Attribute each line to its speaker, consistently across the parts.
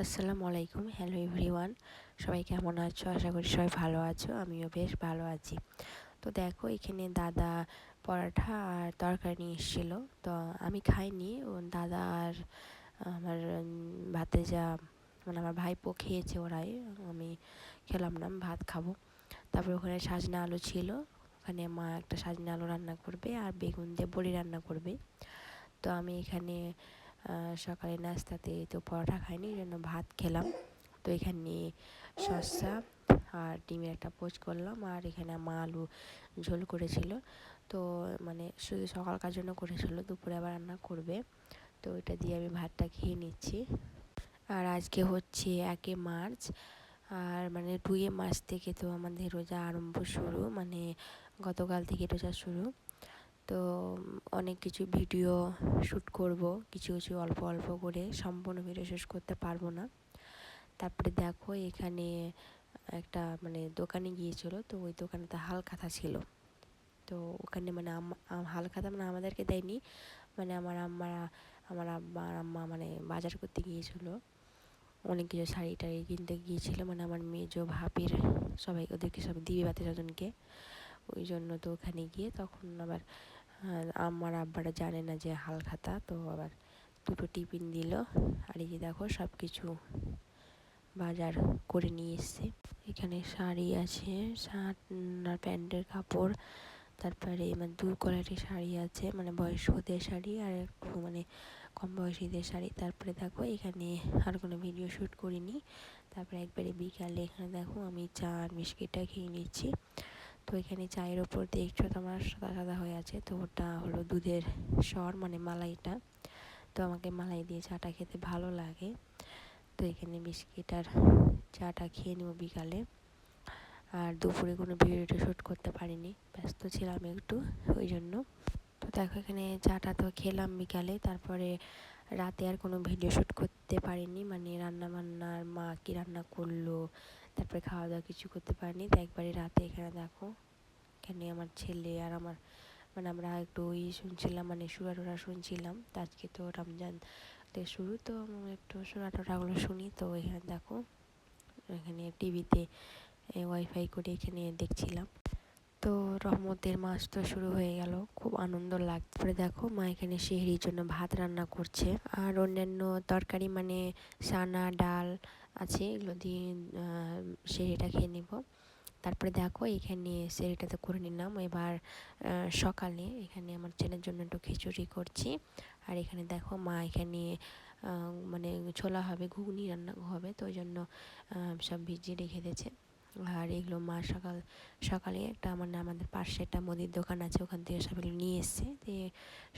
Speaker 1: আসসালামু আলাইকুম। Hello everyone, সবাই কেমন আছো? আশা করি সবাই ভালো আছো। আমিও বেশ ভালো আছি। তো দেখো, এখানে দাদা পরাঠা আর তরকারি নিয়ে এসেছিলো। তো আমি খাইনি, ও দাদা আর আমার ভাতিজা মানে আমার ভাইপো খেয়েছে ওরাই। আমি খেলাম না, আমি ভাত খাবো। তারপরে ওখানে সাজনা আলু ছিল, ওখানে মা একটা সাজনা আলু রান্না করবে আর বেগুন দিয়ে বড়ি রান্না করবে। তো আমি এখানে সকালে নাস্তাতে তো পরোটা খাইনি, এই জন্য ভাত খেলাম। তো এখানে শসা আর ডিমের একটা পোচ করলাম, আর এখানে মা আলু ঝোল করেছিল। তো মানে শুধু সকালকার জন্য করেছিল, দুপুরে আবার রান্না করবে। তো এটা দিয়ে আমি ভাতটা খেয়ে নিচ্ছি। আর আজকে হচ্ছে 1 মার্চ, আর মানে 2 মাস থেকে তো আমাদের রোজা আরম্ভ শুরু, মানে গতকাল থেকে রোজা শুরু। তো অনেক কিছু ভিডিও শ্যুট করব, কিছু কিছু অল্প অল্প করে, সম্পূর্ণ ভিডিও শেষ করতে পারবো না। তারপরে দেখো, এখানে একটা মানে দোকানে গিয়েছিলো, তো ওই দোকানে তো হালখাতা ছিল। তো ওখানে মানে হালখাতা মানে আমাদেরকে দেয়নি, মানে আমার আব্বা আর আম্মা মানে বাজার করতে গিয়েছিলো, অনেক কিছু শাড়ি টাড়ি কিনতে গিয়েছিলো, মানে আমার মেজো ভাবির সবাই, ওদেরকে সব দিবে বাতি স্বজনকে। ওই জন্য তো ওখানে গিয়ে তখন আবার আমার আব্বারা জানে না যে হালখাতা, তো আবার দুটো টিফিন দিল। আর এই যে দেখো সব কিছু বাজার করে নিয়ে এসছে। এখানে শাড়ি আছে, শার্ট আর প্যান্টের কাপড়, তারপরে মানে 2 কোয়ালিটির শাড়ি আছে, মানে বয়স্কদের শাড়ি আর একটু মানে কম বয়সীদের শাড়ি। তারপরে দেখো এখানে আর কোনো ভিডিও শ্যুট করিনি। তারপরে একবারে বিকালে এখানে দেখো আমি চা আর বিস্কিটটা খেয়ে নিচ্ছি। তো এখানে চায়ের ওপর দেখছো তোমার সাদা সাদা হয়ে আছে, তো ওটা হলো দুধের স্বর, মানে মালাইটা। তো আমাকে মালাই দিয়ে চাটা খেতে ভালো লাগে। তো এখানে বিস্কিট আর চাটা খেয়ে নেবো বিকালে। আর দুপুরে কোনো ভিডিওটা শ্যুট করতে পারিনি, ব্যস্ত ছিলাম একটু, ওই জন্য। তো দেখো এখানে চাটা তো খেলাম বিকালে। তারপরে রাতে আর কোনো ভিডিও শ্যুট করতে পারিনি, মানে রান্না বান্নার মা কী রান্না করলো, তারপরে খাওয়া দাওয়া কিছু করতে পারিনি। তো একবারে রাতে এখানে দেখো, এখানে আমার ছেলে আর আমার মানে আমরা একটু শুনছিলাম, মানে সুরা টুরা শুনছিলাম। তো আজকে তো রমজান শুরু, তো একটু সুরা টুরাগুলো শুনি। তো এখানে দেখো, এখানে টিভিতে ওয়াইফাই করে এখানে দেখছিলাম। তো রহমতের মাস তো শুরু হয়ে গেল, খুব আনন্দ লাগছে। তারপরে দেখো মা এখানে সেহরির জন্য ভাত রান্না করছে, আর অন্যান্য তরকারি মানে সানা ডাল আছে, এগুলো দিয়ে সেহরিটা খেয়ে নেব। তারপরে দেখো এখানে সেহরিটাতে করে নিলাম। এবার সকালে এখানে আমার ছেলের জন্য একটু খিচুড়ি করছি। আর এখানে দেখো মা এখানে মানে ছোলা হবে, ঘুগনি রান্না হবে, তো ওই জন্য সব ভিজিয়ে রেখে দিয়েছে। আর এগুলো মা সকালে একটা মানে আমাদের পাশে একটা মুদির দোকান আছে, ওখান থেকে সব এগুলো নিয়ে এসছে, দিয়ে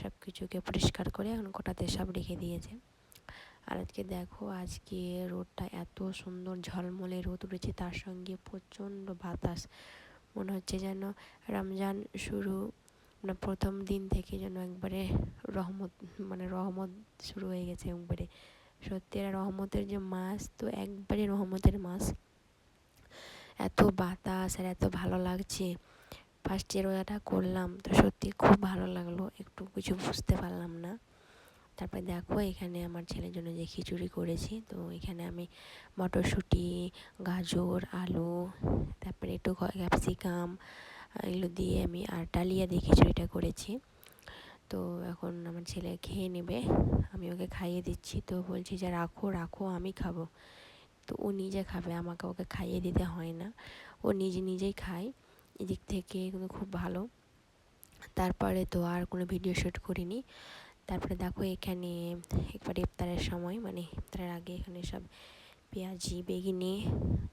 Speaker 1: সব কিছুকে পরিষ্কার করে এখন কোটাতে সব রেখে দিয়েছে। আর আজকে দেখো, আজকে রোদটা এত সুন্দর ঝলমলে রোদ উঠেছে, তার সঙ্গে প্রচণ্ড বাতাস। মনে হচ্ছে যেন রমজান শুরু মানে প্রথম দিন থেকে যেন একবারে রহমত, মানে রহমত শুরু হয়ে গেছে একবারে। সত্যি এরা রহমতের যে মাস, তো একবারে রহমতের মাস। এত বাতাস আর এত ভালো লাগছে। ফার্স্টে রোজাটা করলাম, তো সত্যি খুব ভালো লাগলো, একটু কিছু বুঝতে পারলাম না। তারপরে দেখো এখানে আমার ছেলের জন্য যে খিচুড়ি করেছি, তো এখানে আমি মটরশুঁটি, গাজর, আলু, তারপরে একটু ক্যাপসিকাম, এগুলো দিয়ে আমি আর ডালিয়া দিয়ে খিচুড়িটা করেছি। তো এখন আমার ছেলে খেয়ে নেবে, আমি ওকে খাইয়ে দিচ্ছি। তো বলছি যে রাখো রাখো, আমি খাবো। তো ও নিজে খাবে, আমাকে ওকে খাইয়ে দিতে হয় না, ও নিজেই খায়। এদিক থেকে কিন্তু খুব ভালো। তারপরে তো আর কোনো ভিডিও শ্যুট করিনি। তারপরে দেখো এখানে একবারে ইফতারের সময়, মানে ইফতারের আগে এখানে সব পেঁয়াজি, বেগুনি,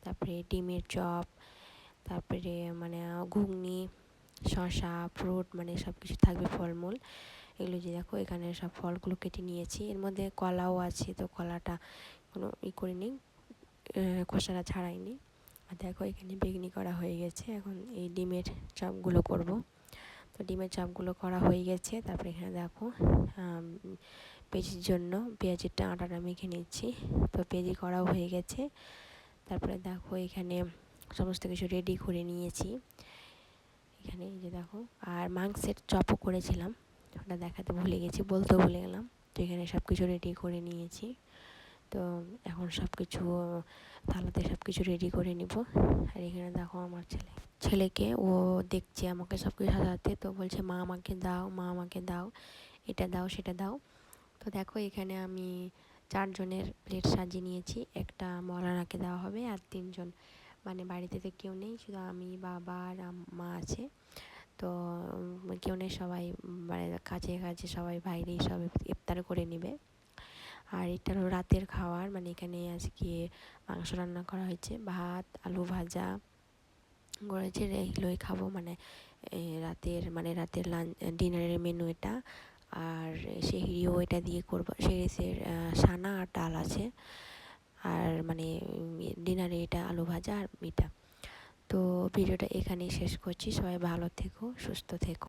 Speaker 1: তারপরে ডিমের চপ, তারপরে মানে ঘুগনি, শসা, ফ্রুট, মানে সব কিছু থাকবে, ফলমূল। এগুলো যে দেখো এখানে সব ফলগুলো কেটে নিয়েছি, এর মধ্যে কলাও আছে, তো কলাটা কোনো করিনি, খোসাটা ছাড়াইনি। আর দেখো এখানে বেগুনি করা হয়ে গেছে, এখন এই ডিমের চপগুলো করব। তো ডিমের চপগুলো করা হয়ে গেছে। তারপরে এখানে দেখো পেঁয়াজির জন্য পেঁয়াজিটা আটাটা মেখে নিচ্ছি, তো পেঁয়াজি করাও হয়ে গেছে। তারপরে দেখো এখানে সমস্ত কিছু রেডি করে নিয়েছি। এখানে এই যে দেখো, আর মাংসের চপও করেছিলাম, ওটা দেখাতে ভুলে গেছি, বলতেও ভুলে গেলাম। তো এখানে সব কিছু রেডি করে নিয়েছি। তো এখন সব কিছু থালাতে সব কিছু রেডি করে নিব। আর এখানে দেখো আমার ছেলেকে ও দেখছে আমাকে সব কিছু সাজাতে, তো বলছে মা আমাকে দাও, মা আমাকে দাও, এটা দাও সেটা দাও। তো দেখো এখানে আমি 4 জনের প্লেট সাজিয়ে নিয়েছি, একটা মৌলানাকে দেওয়া হবে আর 3 জন, মানে বাড়িতে তো কেউ নেই, শুধু আমি, বাবা আর মা আছে। তো কেউ নেই, সবাই মানে কাছে কাছে সবাই বাইরেই সব ইফতার করে নিবে। আর এটা হলো রাতের খাবার, মানে এখানে আজকে মাংস রান্না করা হয়েছে, ভাত আলু ভাজা করেছে, এগুলোই খাবো, মানে রাতের লাঞ্চ ডিনারের মেনু এটা। আর সেহরিও এটা দিয়ে করবো, সেহরিসের সানা আর ডাল আছে। আর মানে ডিনারে এটা আলু ভাজা আর এটা। তো ভিডিওটা এখানেই শেষ করছি, সবাই ভালো থেকো, সুস্থ থেকো।